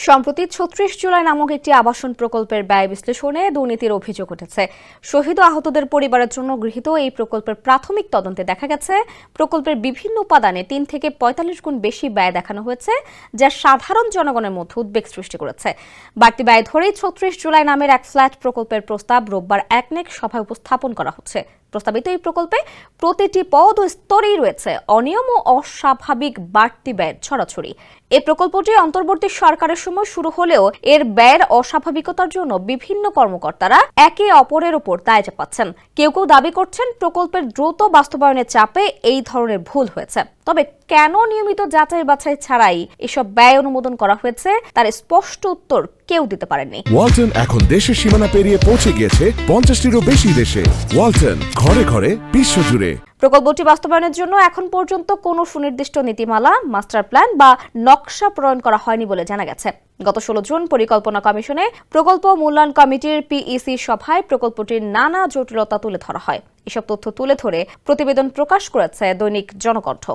সম্প্রতি ৩৬ জুলাই নামক একটি আবাসন প্রকল্পের ব্যয় বিশ্লেষণে দুর্নীতির অভিযোগ উঠেছে। শহীদ ও আহতদের পরিবারের জন্য গৃহীত এই প্রকল্পের প্রাথমিক তদন্তে দেখা গেছে প্রকল্পের বিভিন্ন উপাদানে ৩ থেকে ৪৫ গুণ বেশি ব্যয় দেখানো হয়েছে, যা সাধারণ জনগণের মধ্যে উদ্বেগ সৃষ্টি করেছে। বাড়তি ব্যয় ধরেই ৩৬ জুলাই নামের এক ফ্ল্যাট প্রকল্পের প্রস্তাব রোববার একনেক সভায় উপস্থাপন করা হচ্ছে। প্রস্তাবিত এই প্রকল্পে প্রতিটি পদ ও স্তরেই রয়েছে অনিয়ম ও অস্বাভাবিক বাড়তি ব্যয়ের ছড়াছড়ি। এই প্রকল্পটি অন্তর্বর্তী সরকারের সময় শুরু হলেও এর ব্যয়ের অস্বাভাবিকতার জন্য বিভিন্ন কর্মকর্তারা একে অপরের উপর দায় চাপাচ্ছেন। কেউ কেউ দাবি করছেন প্রকল্পের দ্রুত বাস্তবায়নের চাপে এই ধরনের ভুল হয়েছে। তবে কেন নিয়মিত যাচাই বাছাই ছাড়াই এসব ব্যয় অনুমোদন করা হয়েছে তার স্পষ্ট উত্তর কেউ দিতে পারেনি। ওয়ালটন এখন দেশের সীমানা পেরিয়ে পৌঁছে গিয়েছে ৫০টিরও বেশি দেশে। ওয়ালটন, ঘরে ঘরে বিশ্বজুড়ে। প্রকল্পটি বাস্তবায়নের জন্য এখন পর্যন্ত কোনো সুনির্দিষ্ট নীতিমালা, মাস্টার প্ল্যান বা নকশা প্রণয়ন করা হয়নি বলে জানা গেছে। গত ১৬ জুন পরিকল্পনা কমিশনে প্রকল্প মূল্যায়ন কমিটির পিইসি সভায় প্রকল্পটির নানা জটিলতা তুলে ধরা হয়। এসব তথ্য তুলে ধরে প্রতিবেদন প্রকাশ করেছে দৈনিক জনকণ্ঠ।